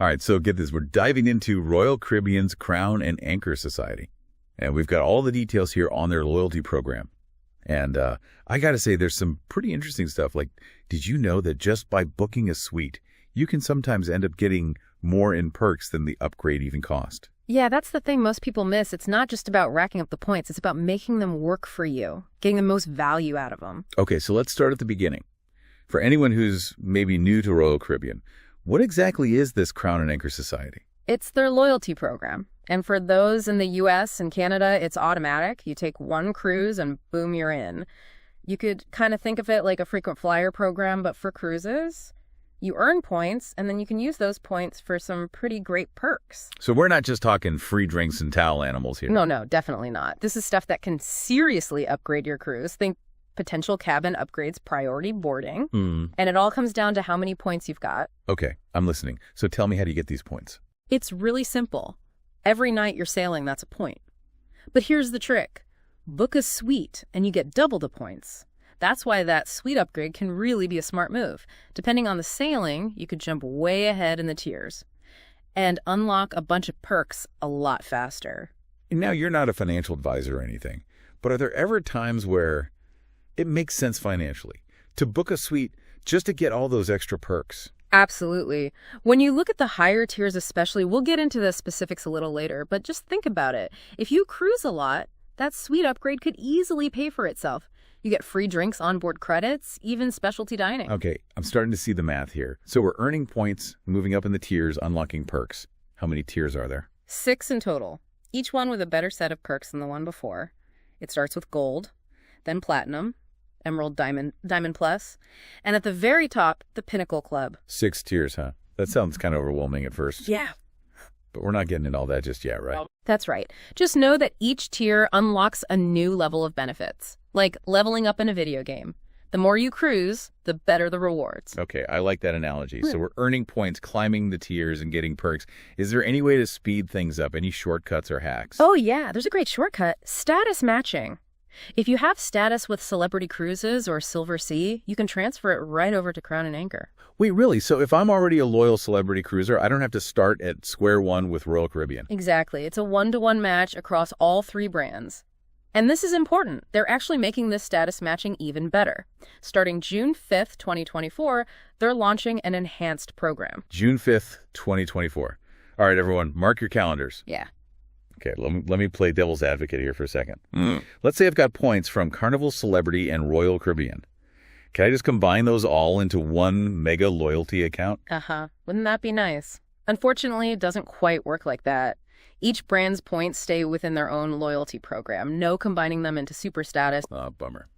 All right, so get this. We're diving into Royal Caribbean's Crown and Anchor Society. And we've got all the details here on their loyalty program. And I got to say, there's some pretty interesting stuff. Like, did you know that just by booking a suite, you can sometimes end up getting more in perks than the upgrade even cost? Yeah, that's the thing most people miss. It's not just about racking up the points. It's about making them work for you, getting the most value out of them. Okay, so let's start at the beginning. For anyone who's maybe new to Royal Caribbean, what exactly is this Crown and Anchor Society? It's their loyalty program. And for those in the U.S. and Canada, it's automatic. You take one cruise and boom, you're in. You could kind of think of it like a frequent flyer program, but for cruises. You earn points, and then you can use those points for some pretty great perks. So we're not just talking free drinks and towel animals here. No, definitely not. This is stuff that can seriously upgrade your cruise. Think potential cabin upgrades, priority boarding, and it all comes down to how many points you've got. Okay, I'm listening. So tell me, how do you get these points? It's really simple. Every night you're sailing, that's a point. But here's the trick. Book a suite, and you get double the points. That's why that suite upgrade can really be a smart move. Depending on the sailing, you could jump way ahead in the tiers and unlock a bunch of perks a lot faster. And now, you're not a financial advisor or anything, but are there ever times where it makes sense financially to book a suite just to get all those extra perks? Absolutely. When you look at the higher tiers especially, we'll get into the specifics a little later, but just think about it. If you cruise a lot, that suite upgrade could easily pay for itself. You get free drinks, onboard credits, even specialty dining. Okay, I'm starting to see the math here. So we're earning points, moving up in the tiers, unlocking perks. How many tiers are there? 6 in total, each one with a better set of perks than the one before. It starts with gold, then platinum, emerald, diamond plus, and at the very top, the pinnacle club. 6 tiers, huh? That sounds kind of overwhelming at first. Yeah. But we're not getting into all that just yet, right? That's right. Just know that each tier unlocks a new level of benefits, like leveling up in a video game. The more you cruise, the better the rewards. Okay, I like that analogy. So we're earning points, climbing the tiers, and getting perks. Is there any way to speed things up? Any shortcuts or hacks? Oh, yeah. There's a great shortcut. Status matching. If you have status with Celebrity Cruises or Silver Sea, you can transfer it right over to Crown and Anchor. Wait, really? So if I'm already a loyal Celebrity Cruiser, I don't have to start at square one with Royal Caribbean? Exactly. It's a 1-to-1 match across all 3 brands. And this is important. They're actually making this status matching even better. Starting June 5th, 2024, they're launching an enhanced program. June 5th, 2024. All right, everyone, mark your calendars. Yeah. Okay, let me play devil's advocate here for a second. Let's say I've got points from Carnival, Celebrity, and Royal Caribbean. Can I just combine those all into one mega loyalty account? Wouldn't that be nice? Unfortunately, it doesn't quite work like that. Each brand's points stay within their own loyalty program. No combining them into super status. Bummer.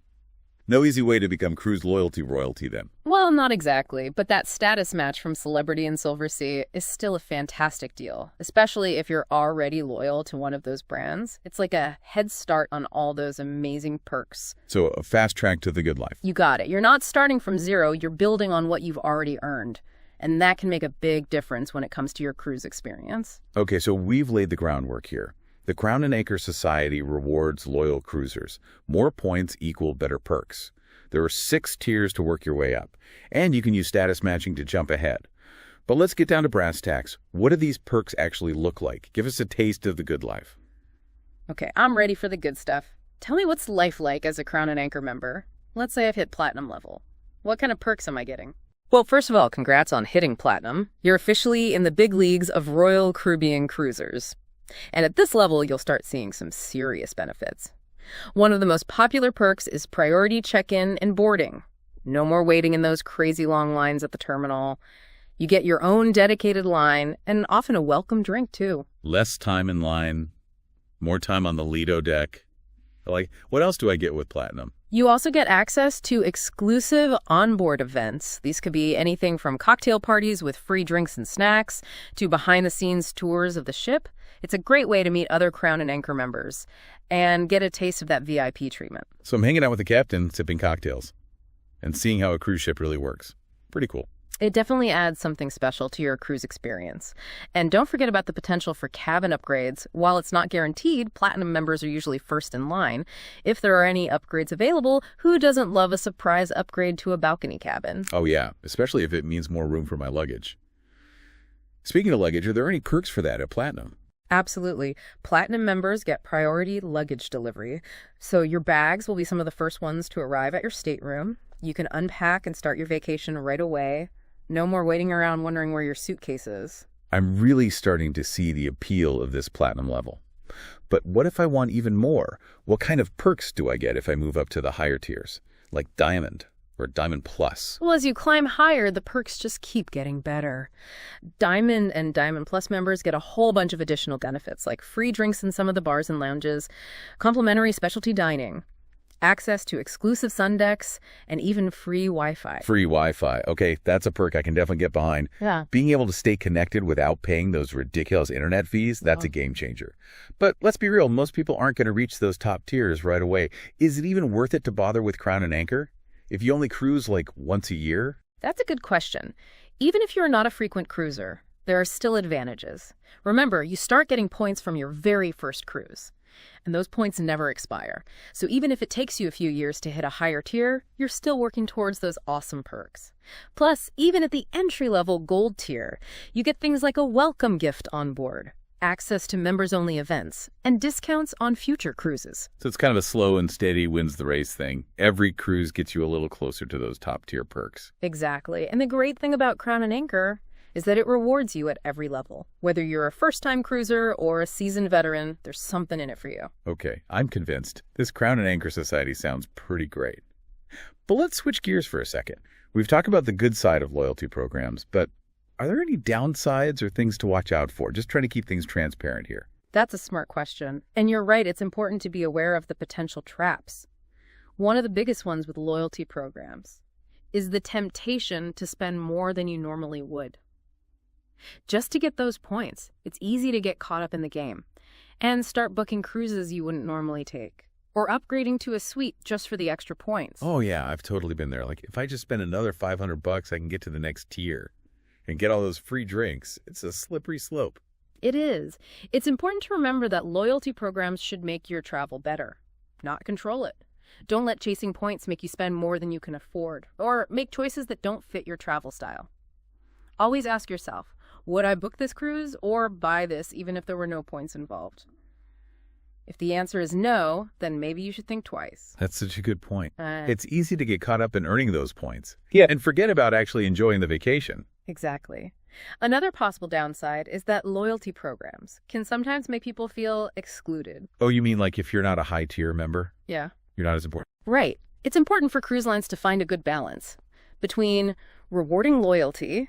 No easy way to become cruise loyalty royalty then. Well, not exactly, but that status match from Celebrity and Silver Sea is still a fantastic deal, especially if you're already loyal to one of those brands. It's like a head start on all those amazing perks. So a fast track to the good life. You got it. You're not starting from zero, you're building on what you've already earned. And that can make a big difference when it comes to your cruise experience. Okay, so we've laid the groundwork here. The Crown and Anchor Society rewards loyal cruisers. More points equal better perks. There are 6 tiers to work your way up, and you can use status matching to jump ahead. But let's get down to brass tacks. What do these perks actually look like? Give us a taste of the good life. Okay, I'm ready for the good stuff. Tell me what's life like as a Crown and Anchor member. Let's say I've hit platinum level. What kind of perks am I getting? Well, first of all, congrats on hitting platinum. You're officially in the big leagues of Royal Caribbean cruisers. And at this level, you'll start seeing some serious benefits. One of the most popular perks is priority check-in and boarding. No more waiting in those crazy long lines at the terminal. You get your own dedicated line and often a welcome drink, too. Less time in line, more time on the Lido deck. Like, what else do I get with platinum? You also get access to exclusive onboard events. These could be anything from cocktail parties with free drinks and snacks to behind-the-scenes tours of the ship. It's a great way to meet other Crown and Anchor members and get a taste of that VIP treatment. So I'm hanging out with the captain, sipping cocktails, and seeing how a cruise ship really works. Pretty cool. It definitely adds something special to your cruise experience. And don't forget about the potential for cabin upgrades. While it's not guaranteed, platinum members are usually first in line. If there are any upgrades available, who doesn't love a surprise upgrade to a balcony cabin? Oh yeah, especially if it means more room for my luggage. Speaking of luggage, are there any perks for that at Platinum? Absolutely. Platinum members get priority luggage delivery. So your bags will be some of the first ones to arrive at your stateroom. You can unpack and start your vacation right away. No more waiting around wondering where your suitcase is. I'm really starting to see the appeal of this Platinum level. But what if I want even more? What kind of perks do I get if I move up to the higher tiers, like Diamond or Diamond Plus? Well, as you climb higher, the perks just keep getting better. Diamond and Diamond Plus members get a whole bunch of additional benefits, like free drinks in some of the bars and lounges, complimentary specialty dining, access to exclusive sun decks, and even free Wi-Fi. Free Wi-Fi. Okay, that's a perk I can definitely get behind. Yeah. Being able to stay connected without paying those ridiculous internet fees, that's a game changer. But let's be real, most people aren't going to reach those top tiers right away. Is it even worth it to bother with Crown and Anchor if you only cruise like once a year? That's a good question. Even if you're not a frequent cruiser, there are still advantages. Remember, you start getting points from your very first cruise, and those points never expire. So even if it takes you a few years to hit a higher tier, you're still working towards those awesome perks. Plus, even at the entry-level gold tier, you get things like a welcome gift on board, access to members-only events, and discounts on future cruises. So it's kind of a slow and steady wins the race thing. Every cruise gets you a little closer to those top tier perks. Exactly. And the great thing about Crown and Anchor is that it rewards you at every level. Whether you're a first-time cruiser or a seasoned veteran, there's something in it for you. Okay, I'm convinced. This Crown and Anchor Society sounds pretty great. But let's switch gears for a second. We've talked about the good side of loyalty programs, but are there any downsides or things to watch out for? Just trying to keep things transparent here. That's a smart question. And you're right, it's important to be aware of the potential traps. One of the biggest ones with loyalty programs is the temptation to spend more than you normally would. Just to get those points, it's easy to get caught up in the game and start booking cruises you wouldn't normally take, or upgrading to a suite just for the extra points. Oh yeah, I've totally been there. Like if I just spend another $500, I can get to the next tier and get all those free drinks. It's a slippery slope. It is. It's important to remember that loyalty programs should make your travel better, not control it. Don't let chasing points make you spend more than you can afford, or make choices that don't fit your travel style. Always ask yourself, would I book this cruise or buy this even if there were no points involved? If the answer is no, then maybe you should think twice. That's such a good point. It's easy to get caught up in earning those points. Yeah. And forget about actually enjoying the vacation. Exactly. Another possible downside is that loyalty programs can sometimes make people feel excluded. Oh, you mean like if you're not a high tier member? Yeah. You're not as important? Right. It's important for cruise lines to find a good balance between rewarding loyalty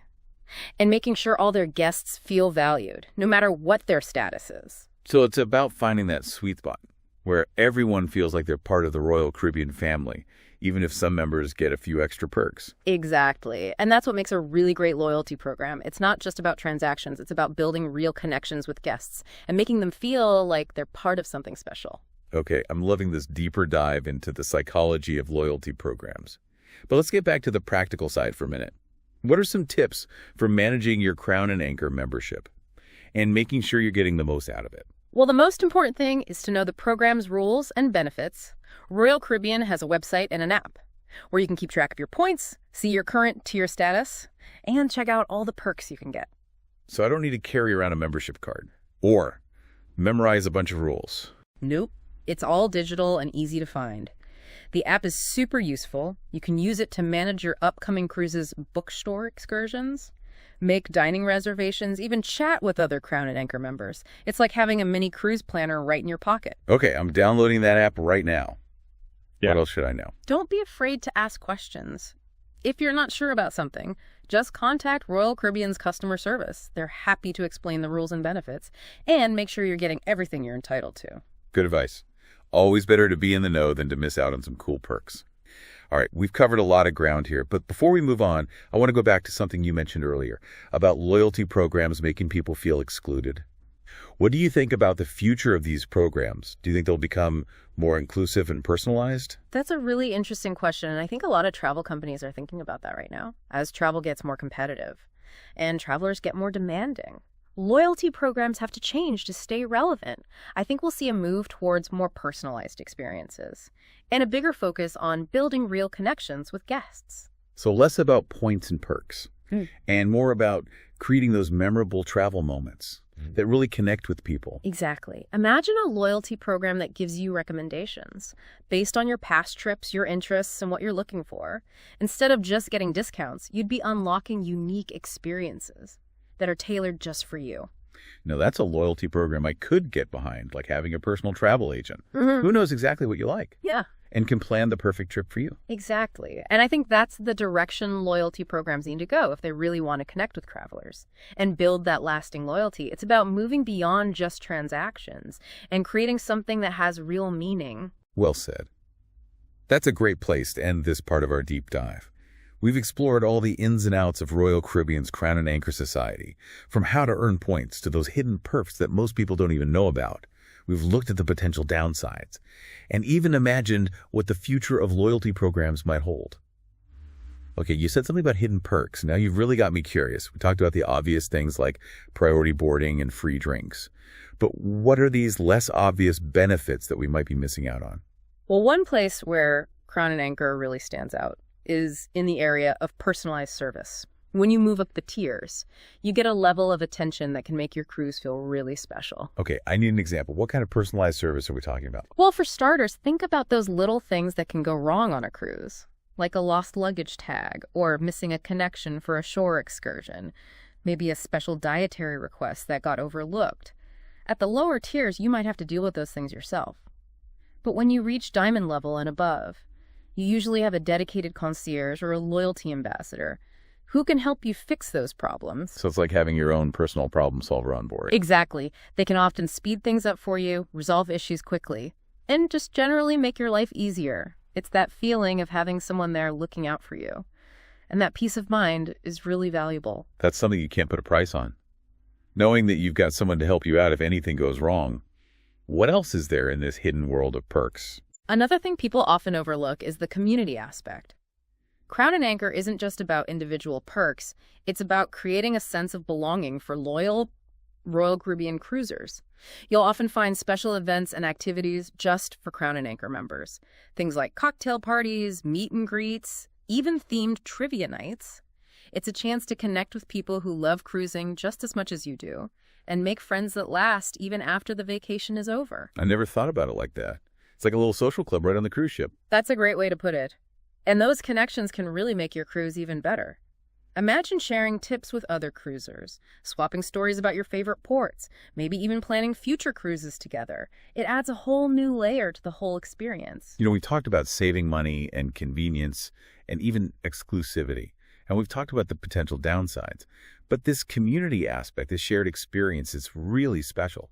and making sure all their guests feel valued, no matter what their status is. So it's about finding that sweet spot where everyone feels like they're part of the Royal Caribbean family, even if some members get a few extra perks. Exactly. And that's what makes a really great loyalty program. It's not just about transactions. It's about building real connections with guests and making them feel like they're part of something special. Okay, I'm loving this deeper dive into the psychology of loyalty programs. But let's get back to the practical side for a minute. What are some tips for managing your Crown and Anchor membership and making sure you're getting the most out of it? Well, the most important thing is to know the program's rules and benefits. Royal Caribbean has a website and an app where you can keep track of your points, see your current tier status, and check out all the perks you can get. So I don't need to carry around a membership card or memorize a bunch of rules. Nope. It's all digital and easy to find. The app is super useful. You can use it to manage your upcoming cruises' bookstore excursions, make dining reservations, even chat with other Crown and Anchor members. It's like having a mini cruise planner right in your pocket. Okay, I'm downloading that app right now. Yeah. What else should I know? Don't be afraid to ask questions. If you're not sure about something, just contact Royal Caribbean's customer service. They're happy to explain the rules and benefits and make sure you're getting everything you're entitled to. Good advice. Always better to be in the know than to miss out on some cool perks. All right, we've covered a lot of ground here, but before we move on, I want to go back to something you mentioned earlier about loyalty programs making people feel excluded. What do you think about the future of these programs? Do you think they'll become more inclusive and personalized? That's a really interesting question, and I think a lot of travel companies are thinking about that right now as travel gets more competitive and travelers get more demanding. Loyalty programs have to change to stay relevant. I think we'll see a move towards more personalized experiences and a bigger focus on building real connections with guests. So less about points and perks and more about creating those memorable travel moments that really connect with people. Exactly. Imagine a loyalty program that gives you recommendations based on your past trips, your interests, and what you're looking for. Instead of just getting discounts, you'd be unlocking unique experiences that are tailored just for you. Now, that's a loyalty program I could get behind, like having a personal travel agent who knows exactly what you like Yeah. and can plan the perfect trip for you. Exactly. And I think that's the direction loyalty programs need to go if they really want to connect with travelers and build that lasting loyalty. It's about moving beyond just transactions and creating something that has real meaning. Well said. That's a great place to end this part of our deep dive. We've explored all the ins and outs of Royal Caribbean's Crown and Anchor Society, from how to earn points to those hidden perks that most people don't even know about. We've looked at the potential downsides and even imagined what the future of loyalty programs might hold. Okay, you said something about hidden perks. Now you've really got me curious. We talked about the obvious things like priority boarding and free drinks. But what are these less obvious benefits that we might be missing out on? Well, one place where Crown and Anchor really stands out is in the area of personalized service. When you move up the tiers, you get a level of attention that can make your cruise feel really special. Okay, I need an example. What kind of personalized service are we talking about? Well, for starters, think about those little things that can go wrong on a cruise, like a lost luggage tag or missing a connection for a shore excursion, maybe a special dietary request that got overlooked. At the lower tiers, you might have to deal with those things yourself. But when you reach diamond level and above, you usually have a dedicated concierge or a loyalty ambassador who can help you fix those problems. So it's like having your own personal problem solver on board. Exactly. They can often speed things up for you, resolve issues quickly, and just generally make your life easier. It's that feeling of having someone there looking out for you. And that peace of mind is really valuable. That's something you can't put a price on. Knowing that you've got someone to help you out if anything goes wrong. What else is there in this hidden world of perks? Another thing people often overlook is the community aspect. Crown and Anchor isn't just about individual perks, it's about creating a sense of belonging for loyal Royal Caribbean cruisers. You'll often find special events and activities just for Crown and Anchor members. Things like cocktail parties, meet and greets, even themed trivia nights. It's a chance to connect with people who love cruising just as much as you do and make friends that last even after the vacation is over. I never thought about it like that. It's like a little social club right on the cruise ship. That's a great way to put it. And those connections can really make your cruise even better. Imagine sharing tips with other cruisers, swapping stories about your favorite ports, maybe even planning future cruises together. It adds a whole new layer to the whole experience. We talked about saving money and convenience and even exclusivity. And we've talked about the potential downsides. But this community aspect, this shared experience, is really special.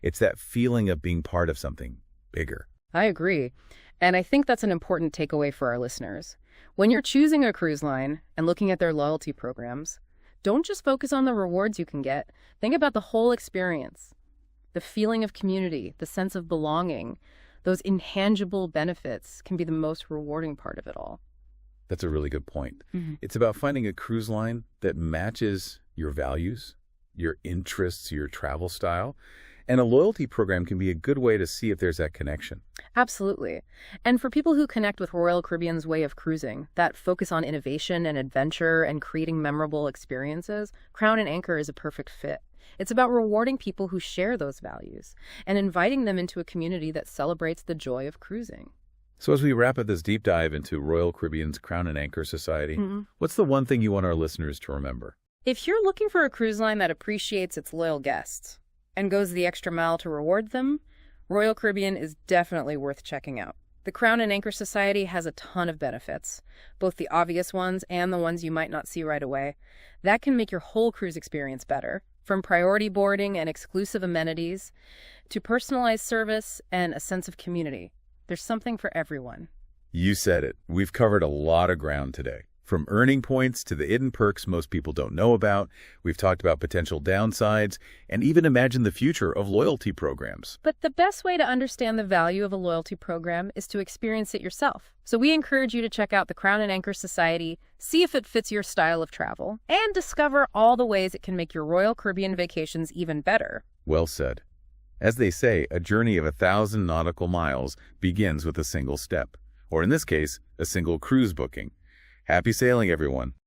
It's that feeling of being part of something bigger. I agree. And I think that's an important takeaway for our listeners. When you're choosing a cruise line and looking at their loyalty programs, don't just focus on the rewards you can get. Think about the whole experience, the feeling of community, the sense of belonging. Those intangible benefits can be the most rewarding part of it all. That's a really good point. Mm-hmm. It's about finding a cruise line that matches your values, your interests, your travel style. And a loyalty program can be a good way to see if there's that connection. Absolutely. And for people who connect with Royal Caribbean's way of cruising, that focus on innovation and adventure and creating memorable experiences, Crown and Anchor is a perfect fit. It's about rewarding people who share those values and inviting them into a community that celebrates the joy of cruising. So as we wrap up this deep dive into Royal Caribbean's Crown and Anchor Society, what's the one thing you want our listeners to remember? If you're looking for a cruise line that appreciates its loyal guests and goes the extra mile to reward them, Royal Caribbean is definitely worth checking out. The Crown and Anchor Society has a ton of benefits, both the obvious ones and the ones you might not see right away. That can make your whole cruise experience better, from priority boarding and exclusive amenities to personalized service and a sense of community. There's something for everyone. You said it. We've covered a lot of ground today. From earning points to the hidden perks most people don't know about, we've talked about potential downsides, and even imagined the future of loyalty programs. But the best way to understand the value of a loyalty program is to experience it yourself. So we encourage you to check out the Crown and Anchor Society, see if it fits your style of travel, and discover all the ways it can make your Royal Caribbean vacations even better. Well said. As they say, a journey of 1,000 nautical miles begins with a single step, or in this case, a single cruise booking. Happy sailing, everyone.